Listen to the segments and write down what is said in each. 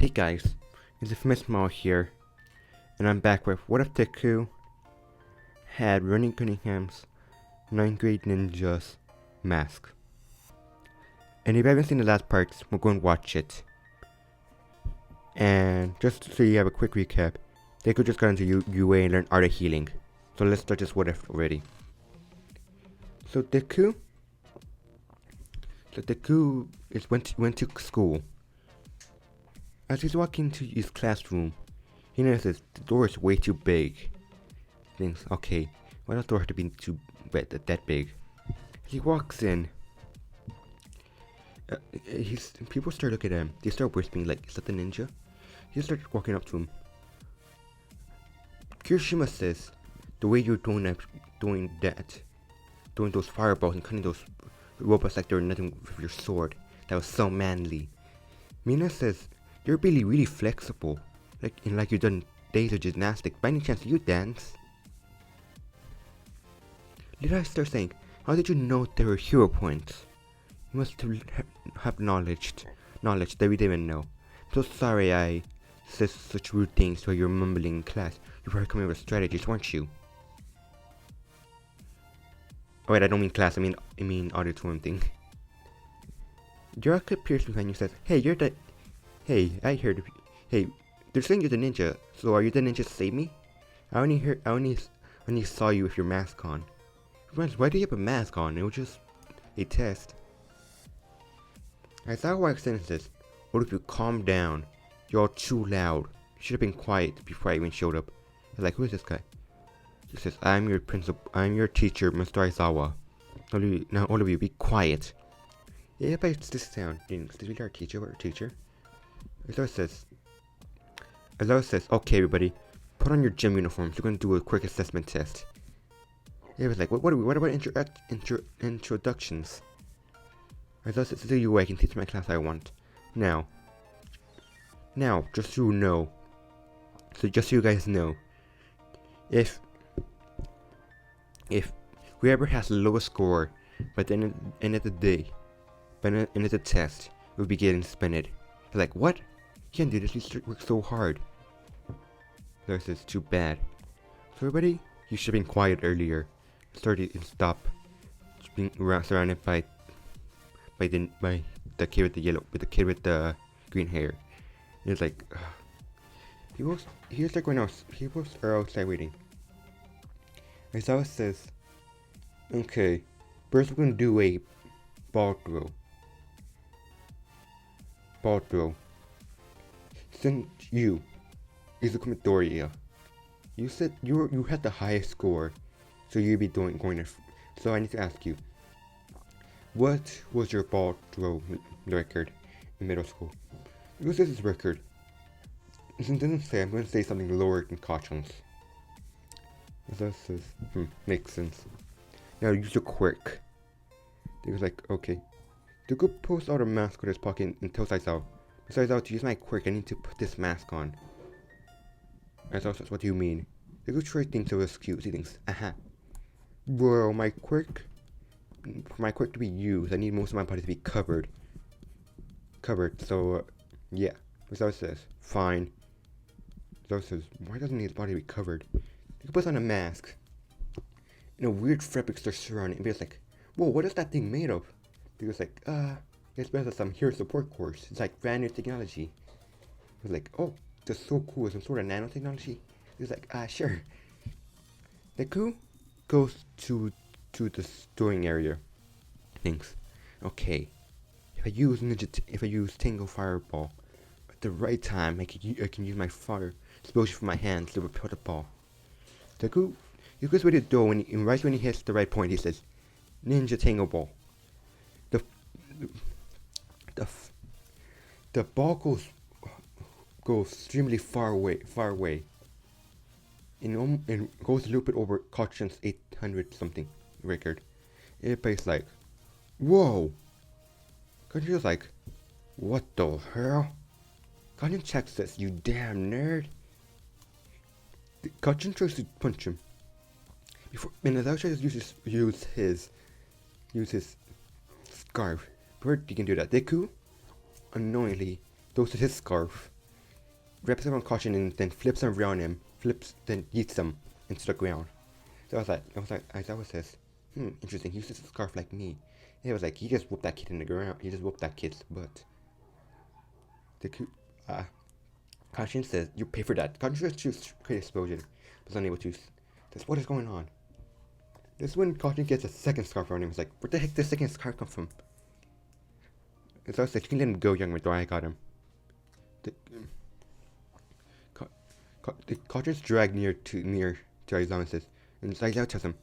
Hey guys, it's Infamous Mall here, and I'm back with What If Deku had Running Cunningham's 9th grade ninja's mask. And if you haven't seen the last parts, we'll go and watch it. And just so you have a quick recap, Deku just got into UA and learned Art of Healing. So let's start this What If already. So Deku went to school. As he's walking to his classroom, he notices the door is way too big. Thinks, okay, why does the door have to be that big? He walks in. People start looking at him. They start whispering like, "Is that the ninja?" He starts walking up to him. Kirishima says, "The way you're doing those fireballs and cutting those robots like they were nothing with your sword, that was so manly." Mina says, "You're really flexible, like you've done days of gymnastics. By any chance, do you dance?" Levi starts saying, "How did you know there were hero points? You must have knowledge that we didn't know. I'm so sorry I said such rude things while you were mumbling in class. You were coming up with strategies, weren't you?" Oh wait, I don't mean class. I mean auditorium thing. Jiraiya appears behind you and says, "Hey, you're the... Hey, I heard... Hey, they're saying you're the ninja, so are you the ninja to save me? I only saw you with your mask on." Friends, why do you have a mask on? It was just a test. As I walks in and says, "What if you calm down? You're all too loud. You should have been quiet before I even showed up." I was like, "Who is this guy?" He says, I'm your teacher, Mr. Aizawa. Now all of you, be quiet." Yeah, everybody sits down. Is this really our teacher? Aizawa says, "Okay, everybody, put on your gym uniforms. We're going to do a quick assessment test." It was like, what about introductions? Aizawa says, "So you I can teach my class I want. Now, just so you know, just so you guys know, if whoever has the lowest score by the end of the day, by the end of the test, will be getting suspended." They're like, "What? You can't do this, you work so hard." This is too bad. So everybody, you should have been quiet earlier. Stop being surrounded by the kid with the kid with the green hair. It's like, people are outside waiting. Aizawa says, "Okay, first we're gonna do a ball throw. Since you, Izuku Midoriya, you said you had the highest score, so you'd be going to. So I need to ask you, what was your ball throw record in middle school?" Because this is record. Since it doesn't say, I'm going to say something lower than Kachan's. That says, makes sense. Now use your quirk. He was like, "Okay." Deku pulls out a mask out of his pocket and tells Aizawa, "To use my quirk, I need to put this mask on." Aizawa says, "What do you mean?" Deku tries thinks it was cute. He thinks, "Aha. Well, for my quirk to be used, I need most of my body to be covered. So, yeah." Aizawa says, "Fine." Aizawa says, "Why doesn't his body be covered?" He puts on a mask, and a weird fabric starts surrounding him. He's like, "Whoa, what is that thing made of?" He was like, "It's based on some hero support course. It's like brand new technology." He was like, "Oh, that's so cool. Some sort of nanotechnology?" He was like, "Sure." Deku goes to the storing area. Thinks, "Okay, if I use Tango Fireball at the right time, I can use my fire explosion from my hands to repel the ball." Deku goes ready to throw, and right when he hits the right point, he says, "Ninja Tango Ball." The ball goes extremely far away, and goes a little bit over Kachan's 800 something record. Everybody's like, "Whoa!" Kachan was like, "What the hell?" Kachan checks this, "You damn nerd." Kachan tries to punch him. And Aizawa tries to use his scarf. Before he can do that, Deku unknowingly throws his scarf wraps around Caution and then flips around him, then yeets him into the ground. So that was this. Interesting. He uses a scarf like me. And it was like, he just whooped that kid in the ground. He just whooped that kid's butt. Caution says, you pay for that. Caution just choose create explosion, but unable to. Says, what is going on? This is when Caution gets a second scarf around him. He's like, where the heck did the second scarf come from? And so I said, you can let him go, young man, I got him. The Caution's dragged near to Aizawa and says, and Aizawa tells him,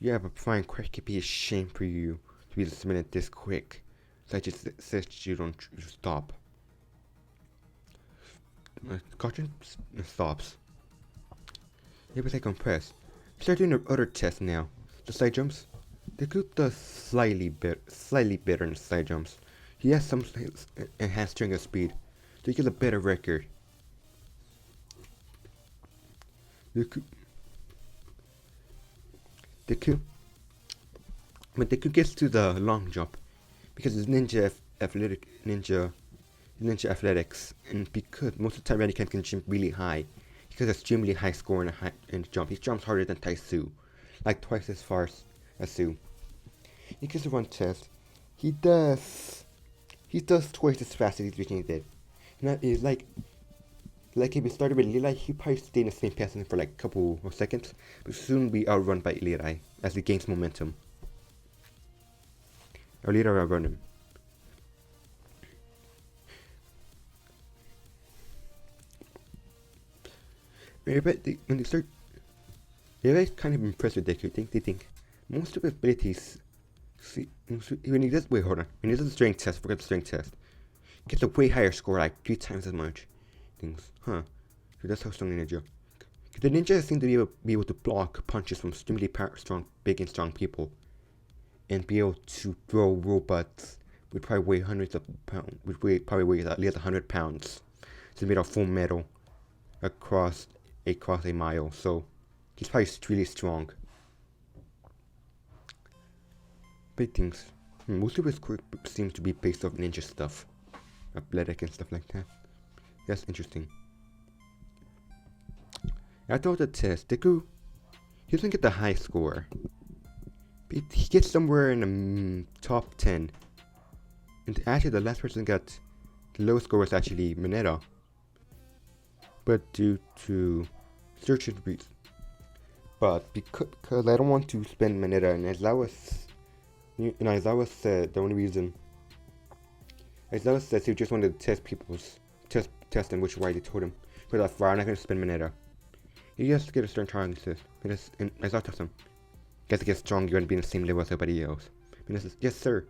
you have a fine quick, it'd be a shame for you to be submitted this quick. So I just says you don't stop. Caution stops. He was like impressed. Start doing the other test now. The side jumps. The group does slightly better in the side jumps. He has some enhanced strength and speed, so he gets a better record. Deku gets to the long jump because it's ninja athletics, and because most of the time Randy can jump really high, he gets extremely high score in the jump. He jumps harder than Taisu, like twice as far as Sue. He gets to run test. He does twice as fast as he did. And that is like if he started with Lilai, he probably stay in the same pace for like a couple of seconds, but soon be outrun by Lilai as he gains momentum. Or Lilai outrun him. When they start, everybody's kind of impressed with Deku. They think most of his abilities. See, when he does when he does the strength test, forget the strength test, he gets a way higher score, like 3 times as much. Things, huh? So that's how strong the ninja. The ninja seem to be able to block punches from extremely big and strong people, and be able to throw robots which probably weigh hundreds of pounds, probably weigh at least 100 pounds. So made of full metal across a mile. So he's probably really strong. Big things. Most of his quirk seems to be based off ninja stuff, athletic and stuff like that. That's interesting. After all the tests, Deku, he doesn't get the high score. He gets somewhere in the top 10. And actually, the last person got the lowest score was actually Mineta. But due to searching reasons. But because I don't want to spend Mineta, and Aizawa said the only reason. Aizawa says he just wanted to test them, which is why they told him. But that's why I'm not going to spend Mineta. He has to get a certain challenge test. And Aizawa tells him, you have to get strong, you're going to be in the same level as everybody else. And he says, yes sir.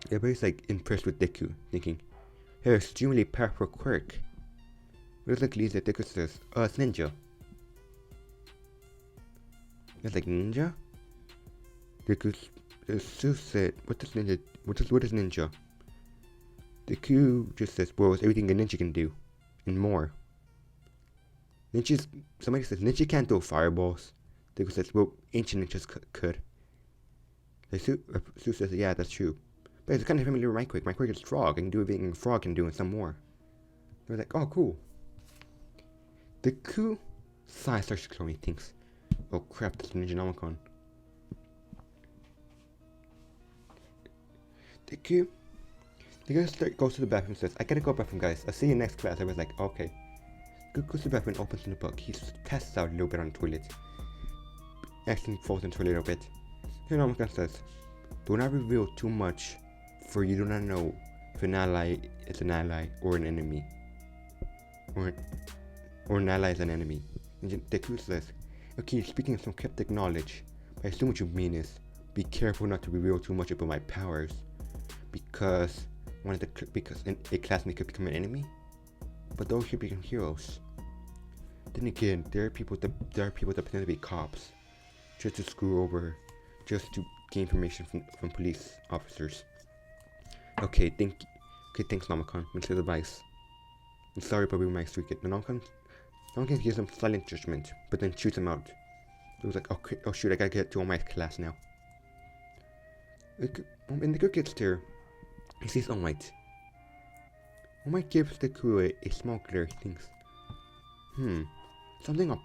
Everybody's like impressed with Deku, thinking, hey, extremely powerful quirk. Looks like Lisa. Deku says, it's ninja. It's like ninja? Deku said, what is ninja? Deku just says, well, it's everything a ninja can do, and more. Somebody says, ninja can't throw fireballs. Deku says, well, ancient ninjas could. Sue says, yeah, that's true. But it's kind of familiar with my quirk. My quirk is frog. I can do everything a frog can do and some more. They're like, oh, cool. Deku Sai starts to he thinks, oh crap, that's Ninja Nomicon. Deku goes to the bathroom and says, I gotta go bathroom, guys. I'll see you next class. I was like, okay. Deku goes to the bathroom and opens in the book. He passes out a little bit on the toilet. Accidentally falls into a little bit. Here Nomicon says, do not reveal too much, for you do not know if an ally is an ally or an enemy. Or an ally is an enemy. And Deku says, okay, speaking of some cryptic knowledge, I assume what you mean is, be careful not to reveal too much about my powers, because a classmate could become an enemy, but those should become heroes. Then again, there are people that pretend to be cops, just to to gain information from police officers. Okay, thanks Nomicon. What's your advice? I'm sorry, but we might tweak it. Nomicon gives him silent judgment, but then shoots him out. It was like, okay, oh shoot, I gotta get to All Might's class now. When the girl gets there, he sees All Might. I might give Deku a small glitter, he thinks. Something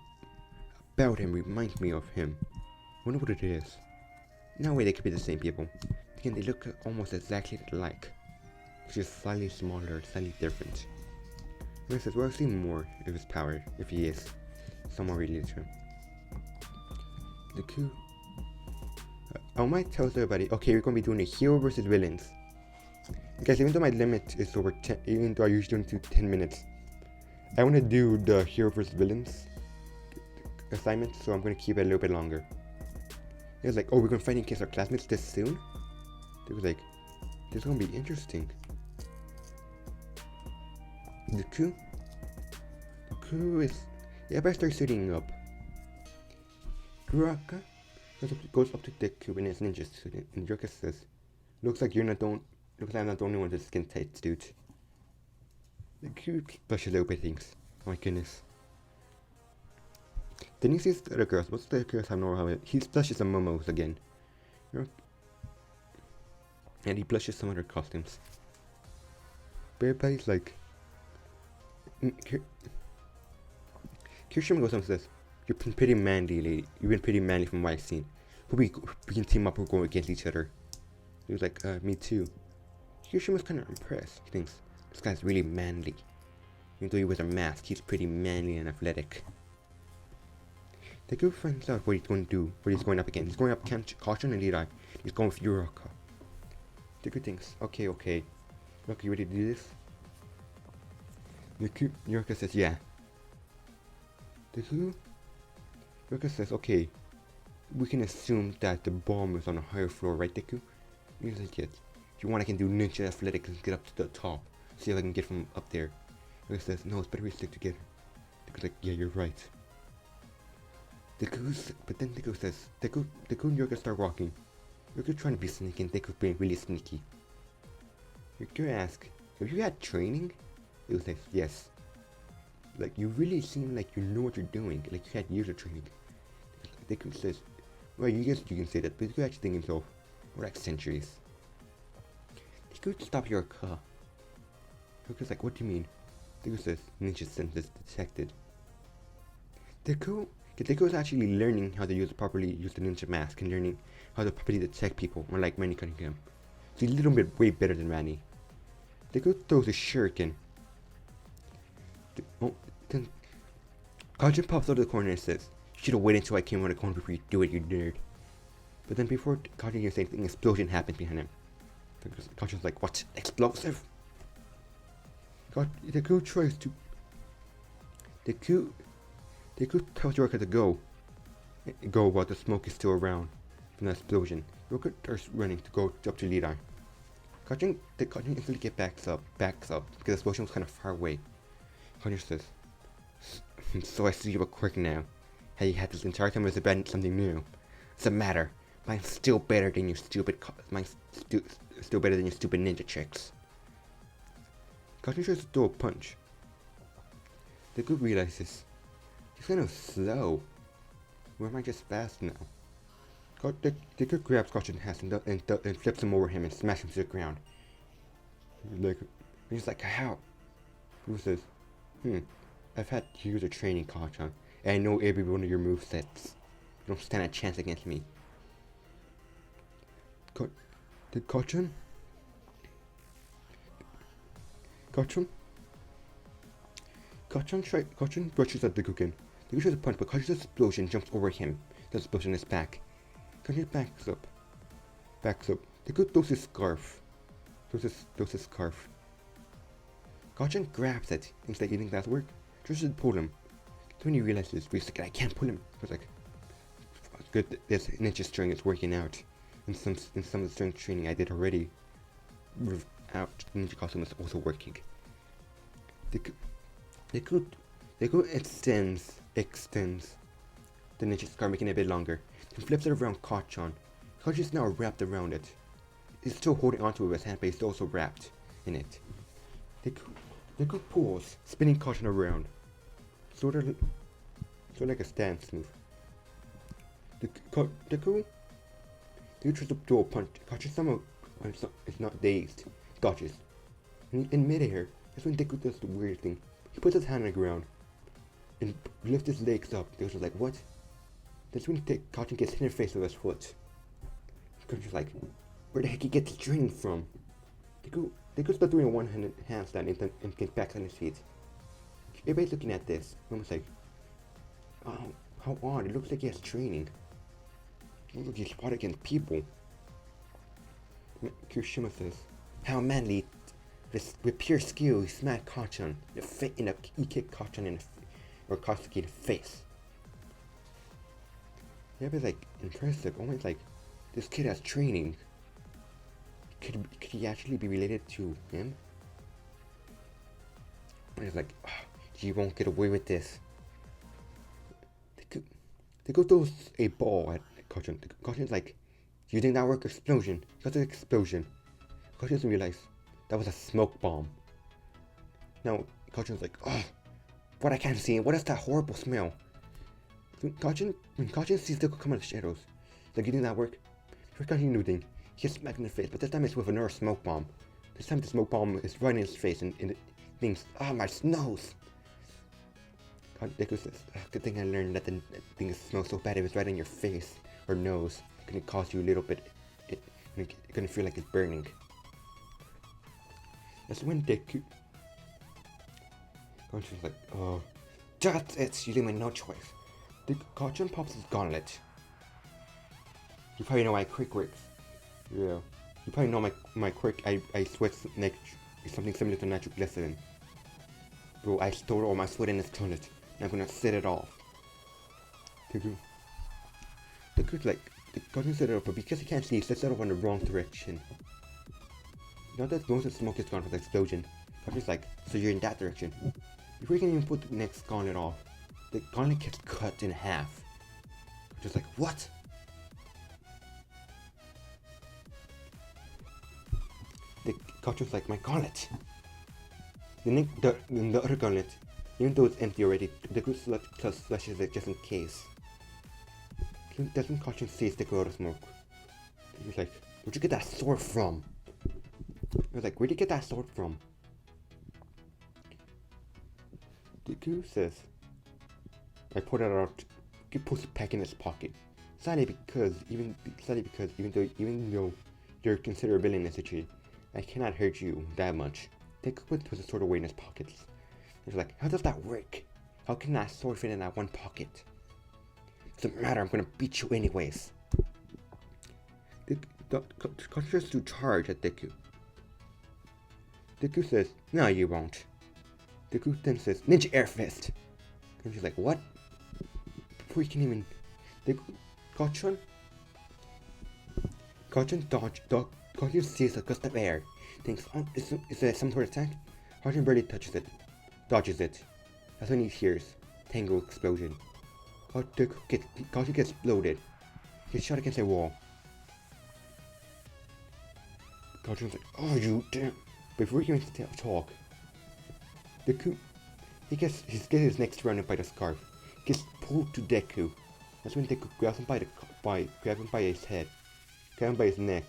about him reminds me of him. Wonder what it is. No way they could be the same people. Again, they look almost exactly alike. Just slightly smaller, slightly different. And he says, we'll see more of his power, if he is somewhat related to him. Deku. I might tell everybody, okay, we're going to be doing a hero versus villains. Guys, even though my limit is over 10, even though I usually do 10 minutes, I want to do the hero versus villains assignment, so I'm going to keep it a little bit longer. It was like, oh, we're going to fight against our classmates this soon? It was like, this is going to be interesting. Deku is, yeah, but I start suiting up. Kuraka goes up to Deku in his ninja suit, and Yoka says, looks like I'm not the only one with skin tight, dude. Deku blushes a little bit, thinks. Oh my goodness. Then he sees the other girls. Most of the other girls have no how he blushes some momos again. And he blushes some other costumes. But everybody's like, Kirishima goes up and says, you've been pretty manly, lady. You've been pretty manly from what I've seen. We can team up or go against each other. He was like, me too. Kirishima's kind of impressed. He thinks, this guy's really manly. Even though he wears a mask, he's pretty manly and athletic. Deku finds out what he's going to do, what he's going up against. He's going up against Caution and Lead Eye. He's going with Uraka. Deku thinks, okay. Look, you ready to do this? Uraka says, yeah. Uraka says, okay. We can assume that the bomb is on a higher floor, right, Deku? He's like, yes. If you want, I can do ninja athletics and get up to the top. See if I can get from up there. Uraka says, no, it's better we stick together. Deku's like, yeah, you're right. But then Deku says, Deku and Uraka start walking. Uraka's trying to be sneaky and Deku's being really sneaky. Uraka asks, have you had training? He says, yes. Like, you really seem like you know what you're doing. Like, you had years of training. Deku says, well, you guess you can say that, but you're actually thinking so. We're like centuries. Deku, stop your car. Uraka's like, what do you mean? Deku says, ninja senses detected. Deku is actually learning how to properly use the ninja mask and learning how to properly detect people, unlike Manny Cunningham. So he's a little bit way better than Manny. Deku throws a shuriken. Then Kajin pops out of the corner and says, you should have waited until I came around the corner before you do it, you nerd. But then before Kajin can say anything, an explosion happens behind him. Kajin's like, what? Explosive? Deku tries to... Deku tells Yorka to go while the smoke is still around from the explosion. Yorka starts running to go up to Lead Eye. Kajin instantly backs up because the explosion was kind of far away. Kajin says, so I see you were quick now. How you had this entire time was about something new. What's the matter? Mine's still better than your stupid still better than your stupid ninja tricks. Kajin tries to throw a punch. Deku realizes he's kind of slow. Or am I just fast now? Deku grabs Kajin's hands and flips him over him and smashes him to the ground. He's like, how? Who says, I've had years of training, Kajin, and I know every one of your movesets. You don't stand a chance against me. Kajin brushes at Deku. Deku tries to punch, but Kajin's explosion jumps over him. The explosion in his back. Kajin backs up. Deku throws his scarf. Kajin grabs it. Thinks like, you think that'll work? Tries to pull him. Then when he realizes, he's like, I can't pull him. He's like, good, this ninja string is working out. And some of the strength training I did already, out ninja costume is also working. Deku extends the ninja scar, making it a bit longer. Then flips it around Kachan. Kachan is now wrapped around it. He's still holding onto it with his hand, but he's also wrapped in it. Deku pulls, spinning Kachan around. Sort of like a stance move. Deku tries to throw a punch. Kachan somehow is not dazed. Dodges. In midair, That's when Deku does the weird thing. He puts his hand on the ground and lifts his legs up. Deku's like, what? That's when Kacchan gets hit in the face with his foot. Kacchan's like, where the heck he get the training from? Deku's still doing a one-handed handstand and gets back on his feet. Everybody's looking at this. Almost like, oh, how odd. It looks like he has training. It looks like he's fought against people. Kirishima says, how manly. With pure skill, he smacked Kacchan he kicked Kacchan or Katsuki in the face. Everybody's like, impressive. Almost like, this kid has training. Could he actually be related to him? And he's like, oh, you won't get away with this. They go throws a ball at Kacchan. Kacchan's like, you think that work? Explosion. Because of the explosion. Kacchan doesn't realize that was a smoke bomb. Now, Kacchan's like, oh, what I can't see, what is that horrible smell? When Kacchan sees Deku come out of the shadows, he's like, you think that work? First Kacchan new thing, he gets smacked in the face, but this time it's with another smoke bomb. This time the smoke bomb is right in his face and it thinks, ah, my nose! Deku says, good thing I learned that the thing smells so bad if it's right in your face or nose. It's gonna cause you a little bit, you're gonna feel like it's burning. That's when Kacchan's like, oh, that's it, you leave me no choice. Kacchan pops his gauntlet. You probably know my quirk works. Yeah. You probably know my quirk, I sweat something similar to nitroglycerin. Bro, I stored all my sweat in this gauntlet, and I'm gonna set it off. Deku's like, Kacchan set it up, but because he can't see, he sets it up in the wrong direction. Now that most of the smoke is gone from the explosion, Kacchan's like, so you're in that direction. Before you can even put the next gauntlet off, the gauntlet gets cut in half. Just like, what? The Kacchan's like, my gauntlet! The other gauntlet, even though it's empty already, Deku slashes it just in case. Doesn't Kacchan see Deku out of smoke? He's like, where'd you get that sword from? I was like, where'd you get that sword from? Deku says, I put it out. He puts it back in his pocket. Sadly because even though you're considered a villain in this situation, I cannot hurt you that much. Deku puts the sword away in his pockets. He's like, how does that work? How can that sword fit in that one pocket? Doesn't matter, I'm gonna beat you anyways. Kacchan tries to charge at Deku. Deku says, no you won't. Deku then says, Ninja Air Fist! And she's like, what? Before he can even... Kacchan sees a gust of air. Thinks, oh, is there some sort of attack? Kacchan barely touches it. Dodges it. That's when he hears Tango explosion. Kacchan gets exploded. He gets shot against a wall. Kacchan's like, oh you damn... Before he can talk, Deku, he gets his neck surrounded by the scarf. He gets pulled to Deku. That's when Deku grabs him by his head, grabs him by his neck,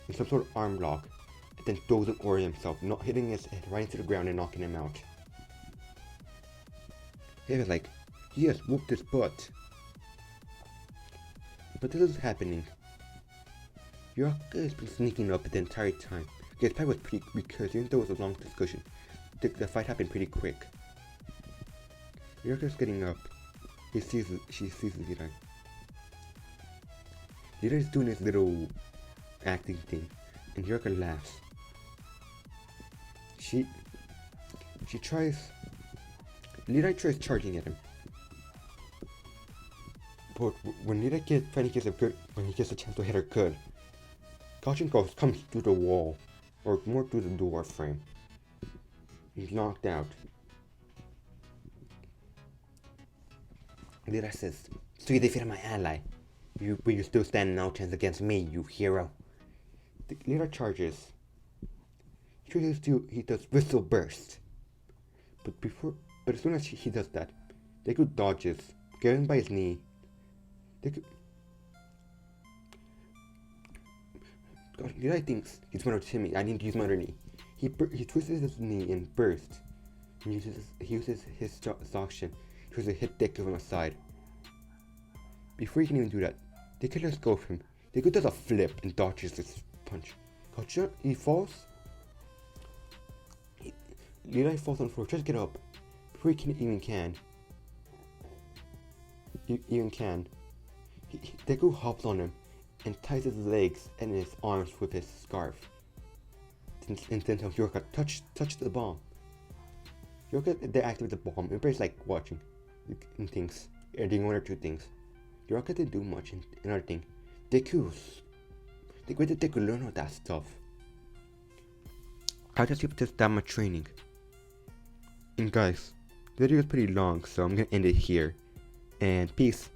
in some sort of arm lock, and then throws him over himself, not hitting his head right into the ground and knocking him out. He was like, he has whooped his butt. But this is happening. Yoraka has been sneaking up the entire time. The fight was pretty because even though it was a long discussion, the fight happened pretty quick. Yoraka's getting up. She sees Levi. Levi is doing his little acting thing, and Yoraka laughs. Levi tries charging at him. But when Levi finally gets a chance to hit her good, Kacchan comes through the wall. Or more through the door frame. He's knocked out. Leader says, so you defeated my ally. But you still stand no chance against me, you hero. The leader charges. He does whistle burst. But as soon as he does that, Deku dodges, grabbing by his knee. Levi thinks he's one of Timmy. I need to use my other knee. He twisted his knee and burst. He uses his action to hit Deku from the side. Before he can even do that, Deku lets go of him. Deku does a flip and dodges this punch. Gotcha. He falls. Levi falls on the floor. Just get up. Before he even can. Deku hops on him and ties his legs and his arms with his scarf. And then tells Yorka, touch the bomb. Yorka they activate the bomb. Everybody's like watching and things. They're doing one or two things. Yorka didn't do much. And another thing, where did Deku learn all that stuff? How does he have just that much training? And guys, the video is pretty long, so I'm gonna end it here. And peace.